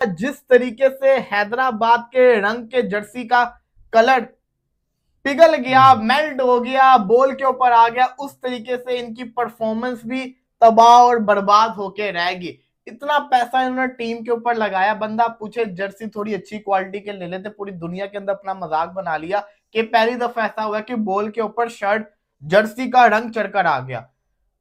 जिस तरीके से हैदराबाद के रंग के जर्सी का कलर पिघल गया, मेल्ट हो गया, बॉल के ऊपर आ गया, उस तरीके से इनकी परफॉर्मेंस भी तबाह और बर्बाद होके रहेगी। इतना पैसा इन्होंने टीम के ऊपर लगाया, बंदा पूछे जर्सी थोड़ी अच्छी क्वालिटी के ले लेते, पूरी दुनिया के अंदर अपना मजाक बना लिया कि पहली दफा ऐसा हुआ कि बॉल के ऊपर शर्ट जर्सी का रंग चढ़कर आ गया।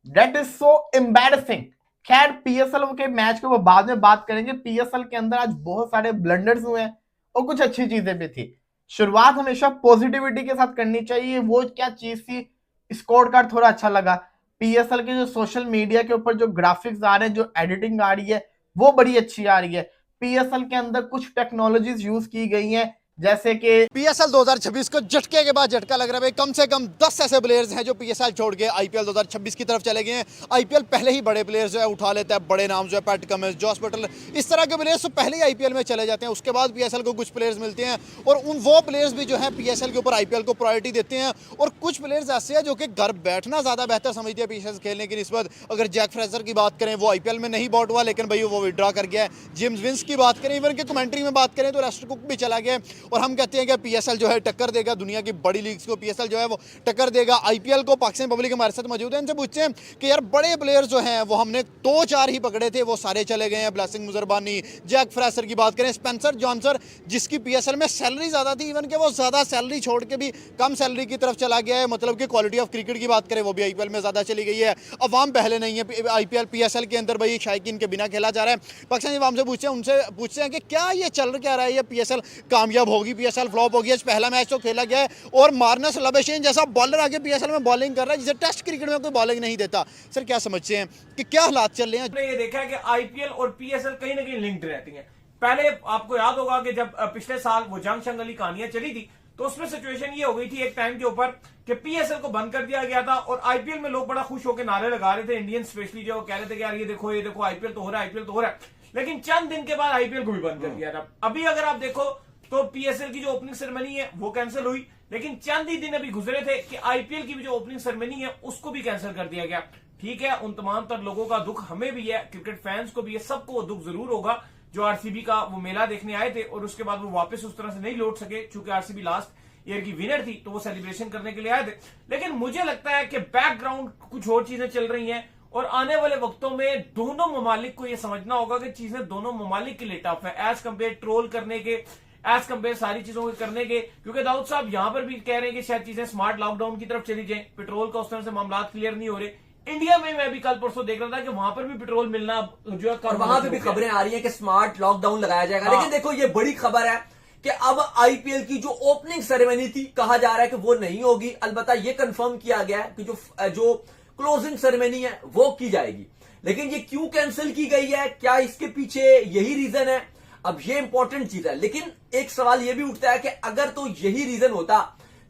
That is so embarrassing. खैर पीएसएल के मैच को बाद में बात करेंगे। पीएसएल के अंदर आज बहुत सारे ब्लंडर्स हुए हैं और कुछ अच्छी चीजें भी थी। शुरुआत हमेशा पॉजिटिविटी के साथ करनी चाहिए। वो क्या चीज थी, स्कोर कार्ड थोड़ा अच्छा लगा। पीएसएल के जो सोशल मीडिया के ऊपर जो ग्राफिक्स आ रहे हैं, जो एडिटिंग आ रही है, वो बड़ी अच्छी आ रही है। पीएसएल के अंदर कुछ टेक्नोलॉजीज यूज की गई हैं, जैसे कि पीएसएल 2026 को झटके के बाद झटका लग रहा है भाई। कम से कम 10 ऐसे प्लेयर्स हैं जो पीएसएल छोड़ के आईपीएल 2026 की तरफ चले गए हैं। आईपीएल पहले ही बड़े प्लेयर्स जो है उठा लेता है, बड़े नाम जो है पैट कमिंस, जॉस बटलर, इस तरह के प्लेयर्स तो पहले ही आईपीएल में चले जाते हैं। उसके बाद पीएसएल को कुछ प्लेयर्स मिलते हैं और वो प्लेयर्स भी जो है पीएसएल के ऊपर आईपीएल को प्रायोरिटी देते हैं। और कुछ प्लेयर्स ऐसे हैं जो कि घर बैठना ज़्यादा बेहतर समझते हैं पीएसएल खेलने की निस्बत। अगर जैक फ्रेजर की बात करें, वो आईपीएल में नहीं बॉट हुआ, लेकिन भाई वो विड्रॉ कर गया है। जेम्स विंस की बात करें, इवन के कमेंट्री में बात करें तो लेस्टर कुक भी चला गया। और हम कहते हैं कि पीएसएल जो है टक्कर देगा दुनिया की बड़ी लीग्स को, पीएसएल जो है वो टक्कर देगा आईपीएल को। पाकिस्तान पब्लिक हमारे साथ मौजूद है, इनसे पूछते हैं कि यार बड़े प्लेयर्स जो हैं वो हमने 2-4 ही पकड़े थे, वो सारे चले गए हैं। ब्लेसिंग मुजरबानी, जैक फ्रेजर की बात करें, स्पेंसर जॉनसन जिसकी पीएसएल में सैलरी ज़्यादा थी, इवन के वो ज़्यादा सैलरी छोड़ के भी कम सैलरी की तरफ चला गया है। मतलब कि क्वालिटी ऑफ क्रिकेट की बात करें वो भी आईपीएल में ज़्यादा चली गई है। अवाम पहले नहीं है आईपीएल पीएसएल के अंदर, भाई शायकीन के बिना खेला जा रहा है। पाकिस्तानी अवाम से पूछते हैं, उनसे पूछते हैं कि क्या ये चल क्या रहा है, ये पीएसएल कामयाब होगी, पीएसएल फ्लॉप होगी। आज पहला मैच तो खेला गया है और मार्नस लबेशिन जैसा बॉलर आगे पीएसएल में बॉलिंग कर रहा है जिसे टेस्ट क्रिकेट में कोई बॉलिंग नहीं देता। सर क्या समझते हैं कि क्या हालात चल रहे हैं? हमने ये देखा है कि आईपीएल और पीएसएल कहीं ना कहीं लिंक्ड रहती हैं। पहले आपको याद होगा कि जब पिछले साल वो जंग शंग वाली कहानियां चली थी तो उसमें सिचुएशन ये हो गई थी एक टाइम के ऊपर कि पीएसएल को बंद कर दिया गया था और आईपीएल में लोग बड़ा खुश होकर नारे लगा रहे थे। इंडियन स्पेशली जो कह रहे थे कि यार ये देखो आईपीएल तो हो रहा है, आईपीएल तो हो रहा है। लेकिन चंद दिन के बाद आईपीएल को भी बंद कर दिया था। अभी अगर आप देखो तो पीएसएल की जो ओपनिंग सेरेमनी है वो कैंसिल हुई, लेकिन चंद ही दिन अभी गुजरे थे कि आईपीएल की भी जो ओपनिंग सेरेमनी है उसको भी कैंसिल कर दिया गया। ठीक है, उन तमाम तर लोगों का दुख हमें भी है, क्रिकेट फैंस को भी है, सबको वो दुख जरूर होगा जो आरसीबी का वो मेला देखने आए थे और उसके बाद वो वापस उस तरह से नहीं लौट सके। चूंकि आरसीबी लास्ट ईयर की विनर थी तो वो सेलिब्रेशन करने के लिए आए थे। लेकिन मुझे लगता है कि बैकग्राउंड कुछ और चीजें चल रही हैं और आने वाले वक्तों में दोनों ममालिक को यह समझना होगा कि चीजें दोनों ममालिक के लिए टफ है एज कम्पेयर ट्रोल करने के, एज कम्पेयर सारी चीजों को करने के। क्योंकि दाऊद साहब यहां पर भी कह रहे हैं कि शायद चीजें स्मार्ट लॉकडाउन की तरफ चली जाएं, पेट्रोल का उस तरह से मामला क्लियर नहीं हो रहे। इंडिया में मैं भी कल परसों देख रहा था कि वहां पर भी पेट्रोल मिलना जो है, और वहां पे भी खबरें आ रही हैं कि स्मार्ट लॉकडाउन लगाया जाएगा। हाँ। लेकिन देखो ये बड़ी खबर है कि अब आईपीएल की जो ओपनिंग सेरेमनी थी कहा जा रहा है कि वो नहीं होगी। अलबत्ता ये कंफर्म किया गया है कि जो क्लोजिंग सेरेमनी है वो की जाएगी। लेकिन ये क्यों कैंसिल की गई है, क्या इसके पीछे यही रीजन है, अब ये इंपॉर्टेंट चीज है। लेकिन एक सवाल ये भी उठता है कि अगर तो यही रीजन होता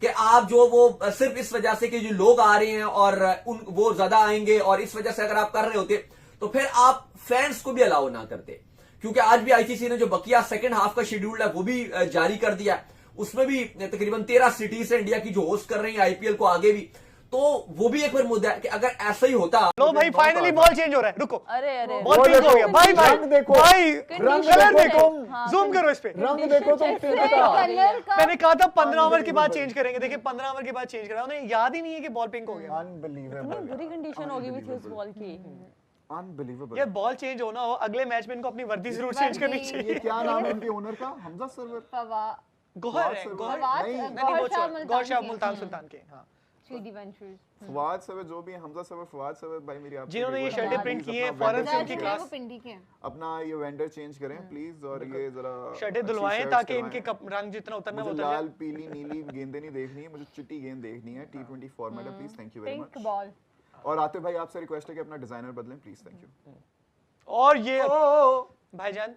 कि आप जो वो सिर्फ इस वजह से कि जो लोग आ रहे हैं और वो ज्यादा आएंगे और इस वजह से अगर आप कर रहे होते तो फिर आप फैंस को भी अलाउ ना करते। क्योंकि आज भी आईसीसी ने जो बकिया सेकंड हाफ का शेड्यूल है वो भी जारी कर दिया है। उसमें भी तकरीबन 13 सिटीज है इंडिया की जो होस्ट कर रही है आईपीएल को आगे भी। तो वो भी एक बार मुद्दा है कि अगर ऐसा ही होता। लो भाई फाइनली बॉल चेंज हो रहा है, रुको। अरे बॉल पिंक हो गया भाई रंग देखो भाई, कलर देखो, जूम करो इस पे, रंग देखो तो मैंने कहा था 15 ओवर के बाद चेंज करेंगे। देखिए 15 ओवर के बाद चेंज करा, उन्हें याद ही नहीं है कि बॉल पिंक हो गया। अनबिलीवेबल, बुरी कंडीशन होगी विद उस बॉल की। अनबिलीवेबल। ये बॉल चेंज होना हो, अगले मैच में इनको अपनी वर्दी जरूर चेंज करनी चाहिए। ये क्या नाम है इनके ओनर का? हमजा सरवर, गौहर है, गौहर गौहर शाह मुल्तान सुल्तान के। हां फवाद सरवर जो भी है, हमजा सरवर, फवाद सरवर भाई मेरी आप जिन्होंने ये शर्टें प्रिंट की हैं फॉरेन से उनकी क्लास, अपना ये वेंडर चेंज करें प्लीज और ये जरा शर्टें धुलवाएं ताकि इनके रंग जितना उतरना मुझे उतर जाए। लाल पीली नीली गेंदें नहीं देखनी है, मुझे चिट्टी गेंद देखनी है। T20 फॉर्मेट है please, thank you very much. और आतिफ भाई आपसे रिक्वेस्ट है कि अपना डिजाइनर बदलें प्लीज, थैंक यू। और ये भाईजान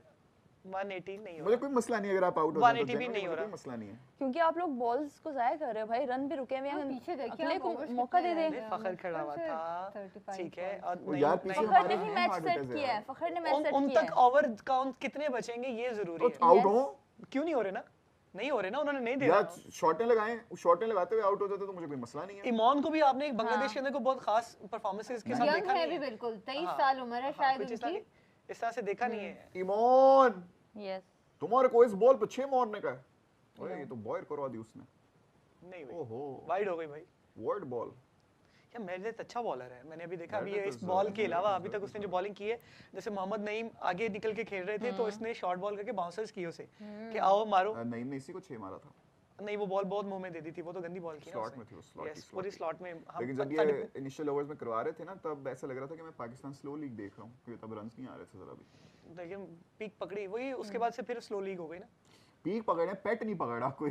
180 नहीं हो, मुझे कोई मसला नहीं अगर आप आउट हो जाए तो 180 भी नहीं हो रहा, कोई मसला नहीं है क्योंकि आप लोग बॉल्स को जाया कर रहे हो भाई। रन भी रुके हुए हैं, पीछे देखिए, अगले को मौका दे दें। फखर खड़ा हुआ था, ठीक है। और यार पीछे फखर ने ही मैच सेट किया है, फखर ने मैच सेट किया है। उन तक ओवर काउंट कितने बचेंगे ये जरूरी है। आउट हो क्यों नहीं हो रहे ना, नहीं हो रहे ना, उन्होंने नहीं यार दिया। शॉटें लगाएं, शॉटें लगाते हुए आउट हो जाते तो मुझे कोई मसला नहीं है। ईमान को भी आपने एक बांग्लादेश के अंदर को बहुत खास परफॉर्मेंसेस के साथ देखा है भी बिल्कुल 23 साल उम्र है शायद उनकी, इस तरह से देखा नहीं है। ईमान यस तुम्हारे को इस बॉल पे 6 मारने का है। ओए ये तो बॉयर करवा दी उसने। नहीं भाई, ओहो वाइड हो गई भाई। Word ball. यार मेहरदेस अच्छा बॉलर है, मैंने अभी देखा अभी मेहरदेस ये इस is, बॉल के uh, अलावा Meredith अभी is तक उसने जो बॉलिंग की है, जैसे मोहम्मद नईम आगे निकल के खेल रहे थे तो इसने शॉर्ट बॉल करके बाउंसर्स किए उसे कि आओ मारो। नहीं नहीं, इसी को 6 मारा था। नहीं वो बॉल बहुत मुंह में दे दी थी, वो तो गंदी बॉल की ना स्लॉट उसने। में थी वो, स्लॉट यस पूरी स्लॉट में हम लेकिन जब ये इनिशियल ओवर्स में करवा रहे थे ना, तब ऐसा लग रहा था कि मैं पाकिस्तान स्लो लीग देख रहा हूँ, क्योंकि तब रन्स नहीं आ रहे थे जरा भी। देखिए पीक पकड़ी वही, उसके बाद से फिर स्लो लीग हो गई ना। पीक पकड़े, पेट नहीं पकड़ा कोई।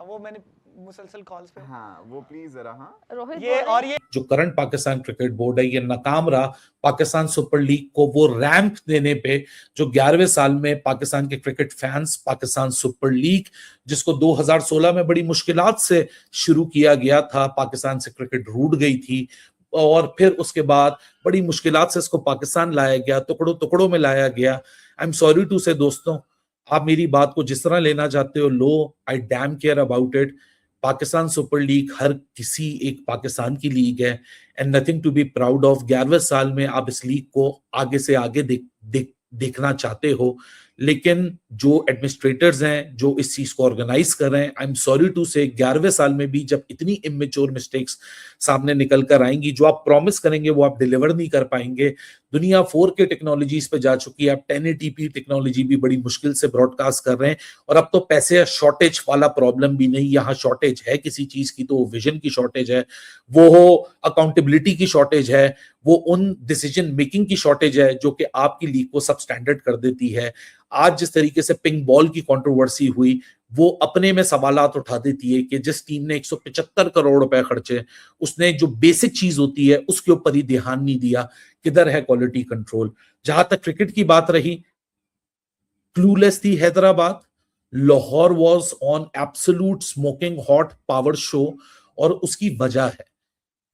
वो मैंने मुसलसल कॉल्स पे। हाँ वो प्लीज जरा। हाँ रोहित ये और ये जो करंट पाकिस्तान क्रिकेट बोर्ड है ये नाकाम रहा पाकिस्तान सुपर लीग को वो रैंप देने पे जो 11वें साल में पाकिस्तान के cricket fans Pakistan super league जिसको 2016 में बड़ी मुश्किलात से शुरू किया गया था, पाकिस्तान से क्रिकेट रूठ गई थी और फिर उसके बाद बड़ी मुश्किलात से इसको पाकिस्तान लाया गया, टुकड़ों टुकड़ों में लाया गया। आई एम सॉरी टू से दोस्तों, आप मेरी बात को जिस तरह लेना चाहते हो लो, I damn care about it. Pakistan super league हर किसी एक पाकिस्तान की लीग है and nothing to be proud of. 11वें साल में आप इस लीग को आगे से आगे देखना चाहते हो, लेकिन जो एडमिनिस्ट्रेटर्स हैं जो इस चीज को ऑर्गेनाइज कर रहे हैं, आई एम सॉरी टू से 11वें साल में भी जब इतनी इमेच्योर मिस्टेक्स सामने निकल कर आएंगी, जो आप प्रॉमिस करेंगे वो आप डिलीवर नहीं कर पाएंगे। दुनिया 4K टेक्नोलॉजीज पे जा चुकी है, आप 1080p टेक्नोलॉजी भी बड़ी मुश्किल से ब्रॉडकास्ट कर रहे हैं और अब तो पैसे शॉर्टेज वाला प्रॉब्लम भी नहीं, यहाँ शॉर्टेज है किसी चीज की तो वो विजन की शॉर्टेज है, वो हो अकाउंटेबिलिटी की शॉर्टेज है, वो उन डिसीजन मेकिंग की शॉर्टेज है जो कि आपकी लीग को सब स्टैंडर्ड कर देती है। आज जिस तरीके से पिंक बॉल की कंट्रोवर्सी हुई वो अपने में सवालात उठा देती है कि जिस टीम ने 175 करोड़ रुपए खर्चे उसने जो बेसिक चीज होती है उसके ऊपर ही ध्यान नहीं दिया। किधर है क्वालिटी कंट्रोल? जहां तक क्रिकेट की बात रही, क्लूलेस थी Hyderabad. Lahore was on absolute smoking hot power show और उसकी वजह है,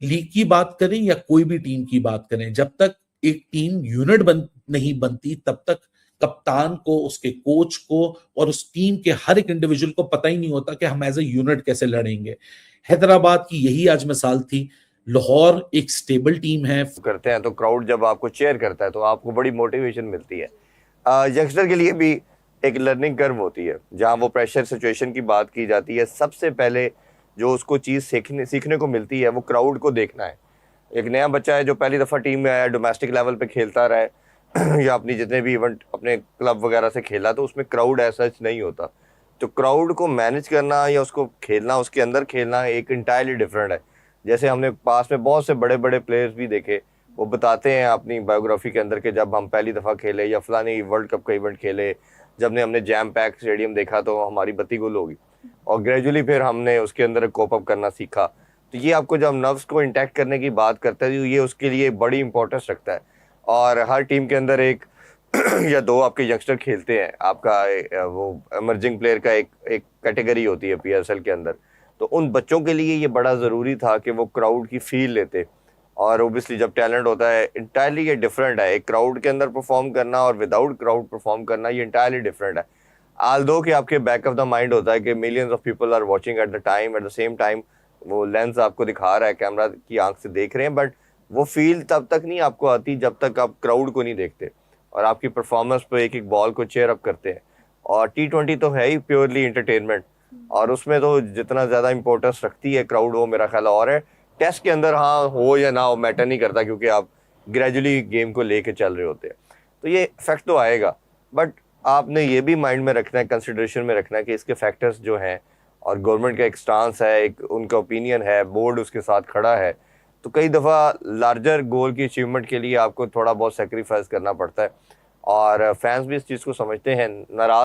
लीग की बात करें या कोई भी टीम की बात करें, जब तक एक टीम यूनिट नहीं बनती तब तक कप्तान को, उसके कोच को और उस टीम के हर एक इंडिविजुअल को पता ही नहीं होता कि हम एज ए यूनिट कैसे लड़ेंगे। हैदराबाद की यही आज मिसाल थी। लाहौर एक स्टेबल टीम है। करते हैं तो क्राउड जब आपको चेयर करता है तो आपको बड़ी मोटिवेशन मिलती है। यंगस्टर के लिए भी एक लर्निंग कर्व होती है, जहां वो प्रेशर सिचुएशन की बात की जाती है। सबसे पहले जो उसको चीज़ सीखने को मिलती है वो क्राउड को देखना है। एक नया बच्चा है जो पहली दफ़ा टीम में आया, डोमेस्टिक लेवल पे खेलता रहा है या अपनी जितने भी इवेंट अपने क्लब वगैरह से खेला, तो उसमें क्राउड ऐसा नहीं होता। तो क्राउड को मैनेज करना या उसको खेलना, उसके अंदर खेलना एक इंटायरली डिफरेंट है। जैसे हमने पास में बहुत से बड़े बड़े प्लेयर्स भी देखे, वो बताते हैं अपनी बायोग्राफी के अंदर कि जब हम पहली दफ़ा खेले या फलानी वर्ल्ड कप का इवेंट खेले, जब हमने जैम पैक स्टेडियम देखा तो हमारी बत्ती गुल होगी और ग्रेजुअली फिर हमने उसके अंदर कोप अप करना सीखा। तो ये आपको जब नर्व्स को इंटैक्ट करने की बात करता है तो ये उसके लिए बड़ी इंपॉर्टेंस रखता है। और हर टीम के अंदर एक या दो आपके यंगस्टर खेलते हैं, आपका वो एमर्जिंग प्लेयर का एक कैटेगरी होती है PSL के अंदर। तो उन बच्चों के लिए ये बड़ा ज़रूरी था कि वो क्राउड की फील लेते। और ओबियसली जब टैलेंट होता है इंटायरली ये डिफरेंट है, एक क्राउड के अंदर परफॉर्म करना और विदाउट क्राउड परफॉर्म करना ये इंटायरली डिफरेंट है। आल्दो कि आपके बैक ऑफ द माइंड होता है कि millions of people are watching at the same time वो लेंस आपको दिखा रहा है, कैमरा की आंख से देख रहे हैं, बट वो फील तब तक नहीं आपको आती जब तक आप क्राउड को नहीं देखते और आपकी परफॉर्मेंस पे एक एक बॉल को चेयर अप करते हैं। और T20 तो है ही प्योरली एंटरटेनमेंट और उसमें तो जितना ज़्यादा इंपॉर्टेंस रखती है क्राउड वो मेरा ख्याल और है। टेस्ट के अंदर हाँ हो या ना हो मैटर नहीं करता, क्योंकि आप ग्रेजुअली गेम को लेके चल रहे होते हैं, तो ये इफेक्ट तो आएगा। बट आपने ये भी माइंड में रखना है, कंसिडरेशन में रखना है कि इसके फैक्टर्स जो हैं और गवर्नमेंट का एक स्टांस है, एक उनका ओपिनियन है, बोर्ड उसके साथ खड़ा है, तो कई दफ़ा लार्जर गोल की अचीवमेंट के लिए आपको थोड़ा बहुत सेक्रीफाइस करना पड़ता है और फैंस भी इस चीज़ को समझते हैं। नाराज